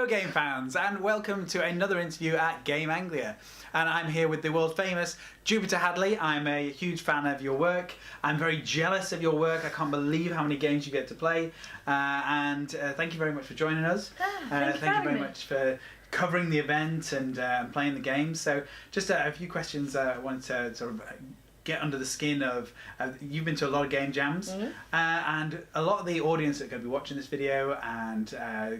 Hello game fans, and welcome to another interview at Game Anglia. And I'm here with the world famous Jupiter Hadley. I'm a huge fan of your work. I'm very jealous of your work. I can't believe how many games you get to play. And thank you very much for joining us. Thank you very much for covering the event and playing the games. So just a few questions I wanted to sort of get under the skin of. You've been to a lot of game jams, and a lot of the audience that are going to be watching this video and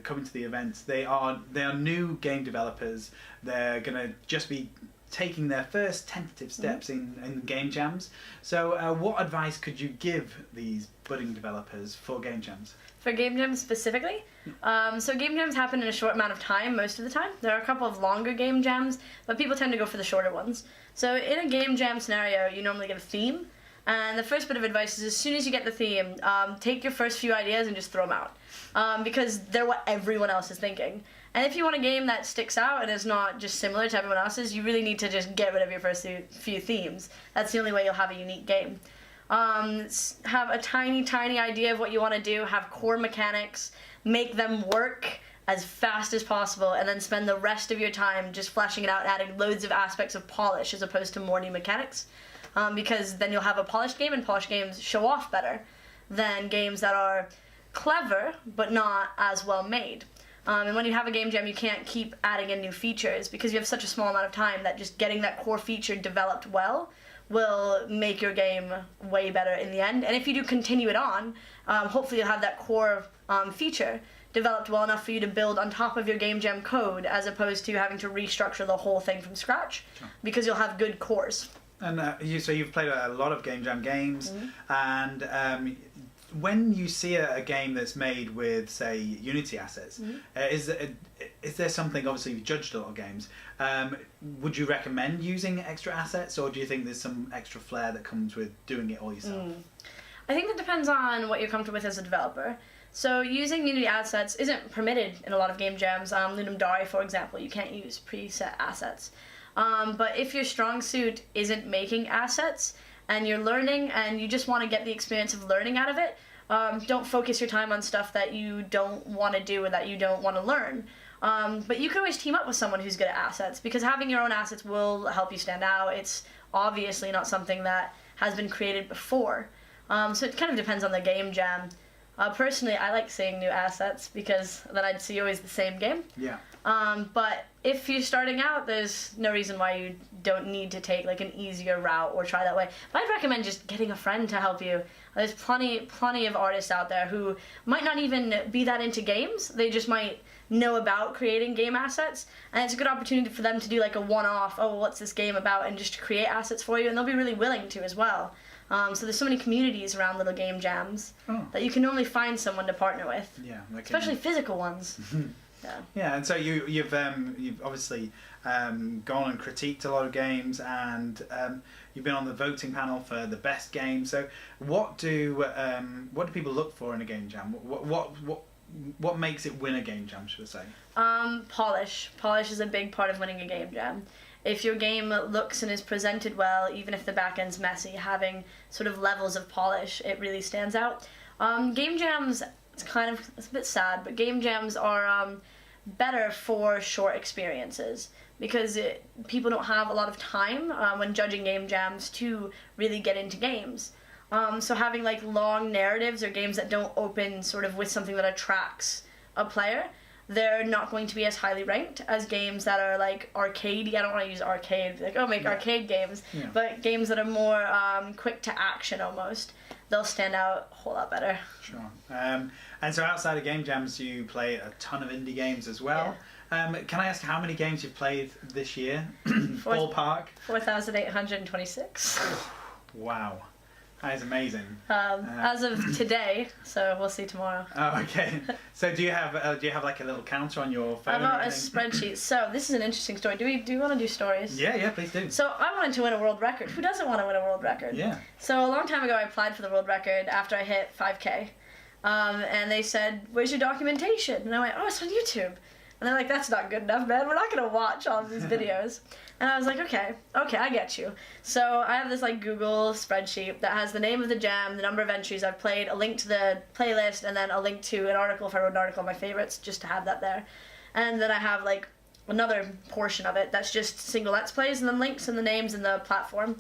coming to the events, they are new game developers. They're going to just be taking their first tentative steps in game jams. So what advice could you give these budding developers for game jams? For game jams specifically? So game jams happen in a short amount of time most of the time. There are a couple of longer game jams, but people tend to go for the shorter ones. So in a game jam scenario, you normally get a theme. And the first bit of advice is, as soon as you get the theme, take your first few ideas and just throw them out. Because they're what everyone else is thinking. And if you want a game that sticks out and is not just similar to everyone else's, you really need to just get rid of your first few themes. That's the only way you'll have a unique game. Have a tiny idea of what you want to do, have core mechanics, make them work as fast as possible, and then spend the rest of your time just fleshing it out and adding loads of aspects of polish as opposed to more new mechanics. Because then you'll have a polished game, and polished games show off better than games that are clever but not as well made. And when you have a game jam, you can't keep adding in new features because you have such a small amount of time that just getting that core feature developed well will make your game way better in the end. And if you do continue it on, hopefully you'll have that core feature developed well enough for you to build on top of your game jam code, as opposed to having to restructure the whole thing from scratch, because you'll have good cores. And so you've played a lot of game jam games, and when you see a game that's made with, say, Unity assets, is there something, obviously you've judged a lot of games, would you recommend using extra assets, or do you think there's some extra flair that comes with doing it all yourself? I think it depends on what you're comfortable with as a developer. So using Unity assets isn't permitted in a lot of game jams. Ludum Dare, for example, you can't use preset assets. But if your strong suit isn't making assets, and you're learning and you just want to get the experience of learning out of it, don't focus your time on stuff that you don't want to do or that you don't want to learn. But you can always team up with someone who's good at assets, because having your own assets will help you stand out. It's obviously not something that has been created before. So it kind of depends on the game jam. Personally, I like seeing new assets because then I'd see always the same game. Yeah. But if you're starting out, there's no reason why you don't need to take like an easier route or try that way. But I'd recommend just getting a friend to help you. There's plenty of artists out there who might not even be that into games. They just might know about creating game assets, and it's a good opportunity for them to do like a one-off, oh, what's this game about, and just to create assets for you, and they'll be really willing to as well. So there's so many communities around little game jams that you can only find someone to partner with. Yeah, especially physical ones. Yeah, and so you've obviously gone and critiqued a lot of games, and you've been on the voting panel for the best game. So what do people look for in a game jam? What makes it win a game jam, should I say? Polish. Polish is a big part of winning a game jam. If your game looks and is presented well, even if the back end's messy, having sort of levels of polish, it really stands out. Game jams, it's a bit sad, but game jams are better for short experiences, because people don't have a lot of time when judging game jams to really get into games. So having like long narratives or games that don't open sort of with something that attracts a player, they're not going to be as highly ranked as games that are like arcadey. I don't want to use arcade, like, oh, make arcade games, but games that are more quick to action almost, they'll stand out a whole lot better. Sure. And so outside of game jams, you play a ton of indie games as well. Can I ask how many games you've played this year? Ballpark? 4,826. Wow. That is amazing. As of today, so we'll see tomorrow. Oh, okay. So do you have like a little counter on your phone? I've got a spreadsheet. So this is an interesting story. Do you want to do stories? Yeah, please do. So I wanted to win a world record. Who doesn't want to win a world record? Yeah. So a long time ago, I applied for the world record after I hit 5K, and they said, "Where's your documentation?" And I went, "Oh, it's on YouTube." And they're like, "That's not good enough, man. We're not gonna watch all of these videos." And I was like, okay, I get you. So I have this like Google spreadsheet that has the name of the jam, the number of entries I've played, a link to the playlist, and then a link to an article if I wrote an article on my favorites, just to have that there. and then I have like another portion of it that's just single Let's Plays and then links and the names and the platform.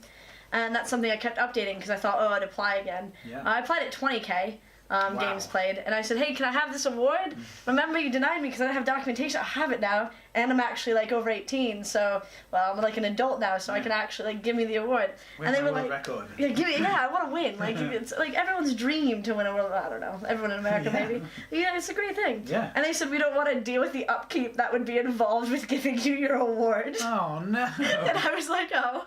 And that's something I kept updating because I thought, I'd apply again. Yeah. I applied at 20K Wow. games played, and I said, hey, can I have this award? Remember, you denied me because I don't have documentation. I have it now, and I'm actually like over 18, so I'm like an adult now, so I can actually like give me the award. Win and they a were world like, record. yeah, I want to win. Like it's like everyone's dream to win a world. I don't know, everyone in America maybe. Yeah, it's a great thing. Yeah. And they said we don't want to deal with the upkeep that would be involved with giving you your award. Oh no. And I was like, oh,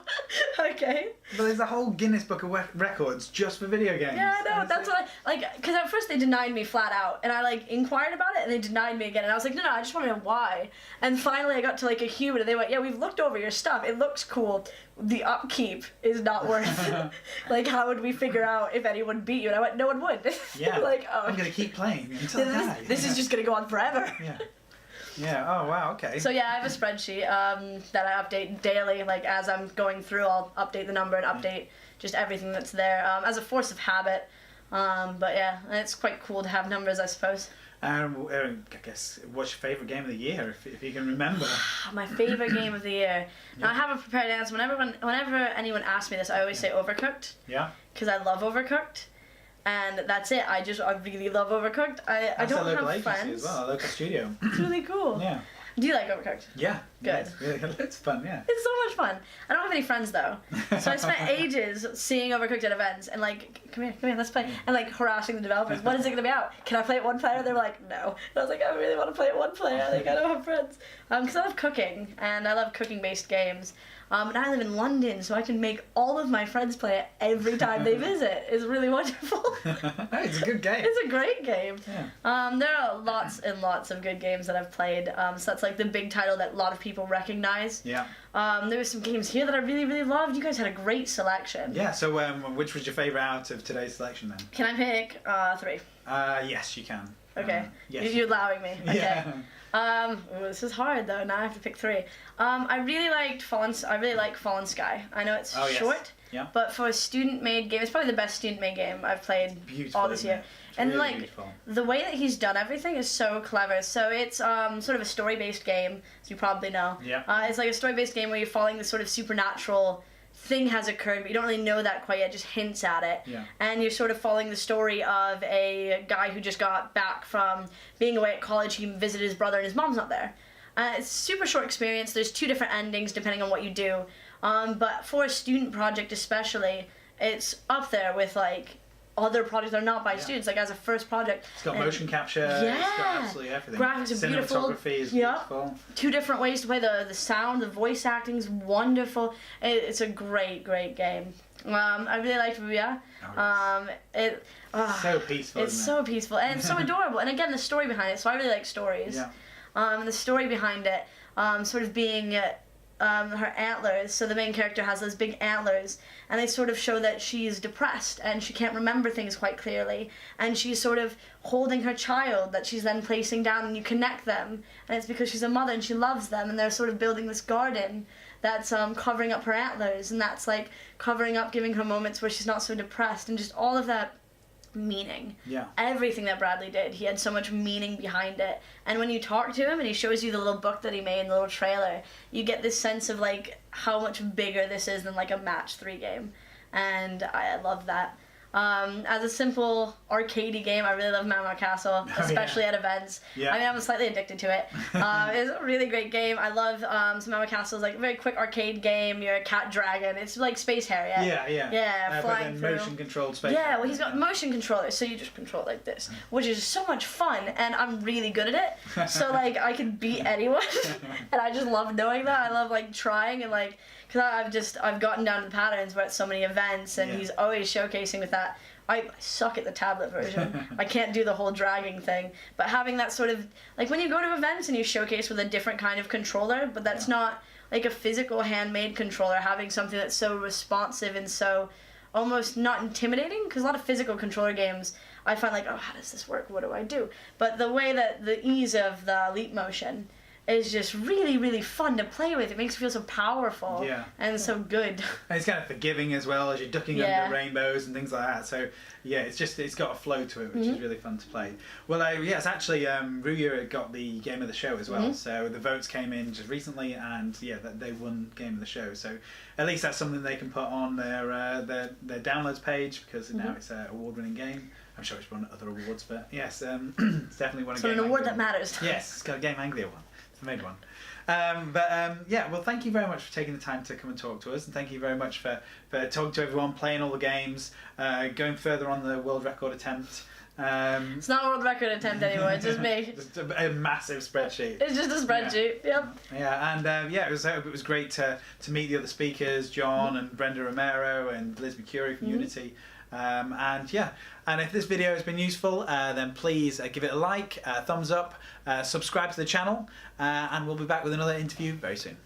okay. But there's a whole Guinness Book of Records just for video games. Yeah, I know. That's what because at first they denied me flat out, and I like inquired about it, and they denied me again, and I was like, no, I just want to know why. And finally, I got to like a human, and they went, yeah, we've looked over your stuff. It looks cool. The upkeep is not worth. Like, how would we figure out if anyone beat you? And I went, no one would. Yeah. Like, oh, I'm gonna keep playing until I die. this is just gonna go on forever. Yeah. Yeah. Oh wow. Okay. So yeah, I have a spreadsheet that I update daily. Like as I'm going through, I'll update the number and update just everything that's there as a force of habit. But yeah, it's quite cool to have numbers, I suppose. I guess, what's your favourite game of the year, if you can remember? My favourite game of the year. Now I have a prepared answer. Whenever anyone asks me this, I always say Overcooked. Yeah. Because I love Overcooked. And that's it. I really love Overcooked. I don't have agency friends. as well, a local studio. It's really cool. Yeah. Do you like Overcooked? Yeah. Good. Yeah, it's fun, yeah. It's so much fun. I don't have any friends though, so I spent ages seeing Overcooked at events and like, come here, let's play, and like harassing the developers. When is it gonna be out? Can I play it one player? They were like, no. And I was like, I really want to play it one player. Like I don't have friends. Because I love cooking and I love cooking-based games. And I live in London, so I can make all of my friends play it every time they visit. It's really wonderful. It's a good game. It's a great game. Yeah. There are lots and lots of good games that I've played. So that's like the big title that a lot of people recognize. Yeah. There were some games here that I really, really loved. You guys had a great selection. Yeah, so which was your favourite out of today's selection then? Can I pick 3? Yes, you can. Okay. Yes. You're allowing me. Okay. Yeah. This is hard though. Now I have to pick 3. I really like Fallen Sky. I know it's short. Yeah. But for a student-made game, it's probably the best student-made game I've played Beautiful, all this year. And really like beautiful. the way that he's done everything is so clever. So it's sort of a story-based game, as you probably know. Yeah. It's like a story-based game where you're following this sort of supernatural thing has occurred, but you don't really know that quite yet, just hints at it. Yeah. And you're sort of following the story of a guy who just got back from being away at college. He visited his brother and his mom's not there. It's a super short experience. There's 2 different endings depending on what you do. But for a student project especially, it's up there with like other projects that are not by students, like as a first project. It's got motion capture, Yeah. it's got absolutely everything. Graphics are beautiful. Cinematography is Yeah. beautiful. 2 different ways to play the sound, the voice acting's wonderful. It's a great, great game. I really liked Ruya. So peaceful, It's isn't so peaceful and it's so adorable. And again, the story behind it. So I really like stories. Yeah. The story behind it, sort of being her antlers. So the main character has those big antlers, and they sort of show that she's depressed and she can't remember things quite clearly. And she's sort of holding her child that she's then placing down, and you connect them. And it's because she's a mother and she loves them, and they're sort of building this garden that's covering up her antlers, and that's like covering up, giving her moments where she's not so depressed, and just all of that meaning. Yeah. Everything that Bradley did, he had so much meaning behind it. And when you talk to him and he shows you the little book that he made, the little trailer, you get this sense of like how much bigger this is than like a match 3 game. And I love that. As a simple arcadey game, I really love Mama Castle, especially at events. Yeah. I mean, I'm slightly addicted to it. It's a really great game. I love Mama Castle is like a very quick arcade game. You're a cat dragon. It's like Space Harrier. Yeah, flying but then through. motion controlled space. Yeah, well, he's got motion controllers, so you just control it like this, which is so much fun, and I'm really good at it. So like, I can beat anyone, and I just love knowing that. I love like trying and like. Because I've gotten down to the patterns where at so many events, and he's always showcasing with that. I suck at the tablet version. I can't do the whole dragging thing. But having that sort of, like when you go to events and you showcase with a different kind of controller, but that's not like a physical handmade controller, having something that's so responsive and so almost not intimidating, because a lot of physical controller games, I find like, oh, how does this work? What do I do? But the way that the ease of the leap motion, is just really, really fun to play with. It makes you feel so powerful and so good. And it's kind of forgiving as well, as you're ducking under rainbows and things like that. So yeah, it's got a flow to it, which is really fun to play. Well, it's actually Ruya got the game of the show as well. So the votes came in just recently, and they won game of the show. So at least that's something they can put on their downloads page, because now it's an award-winning game. I'm sure it's won other awards, but yes, it's definitely won a game. So an award that matters. Yes, it's got a Game Anglia one. It's the main one. Well, thank you very much for taking the time to come and talk to us, and thank you very much for talking to everyone, playing all the games, going further on the world record attempt. It's not a world record attempt anymore, it's just me. Just a massive spreadsheet. It's just a spreadsheet, yep. Yeah, and it was great to meet the other speakers, John and Brenda Romero and Liz McCurry from Unity. And if this video has been useful, then please give it a like, thumbs up, subscribe to the channel, and we'll be back with another interview very soon.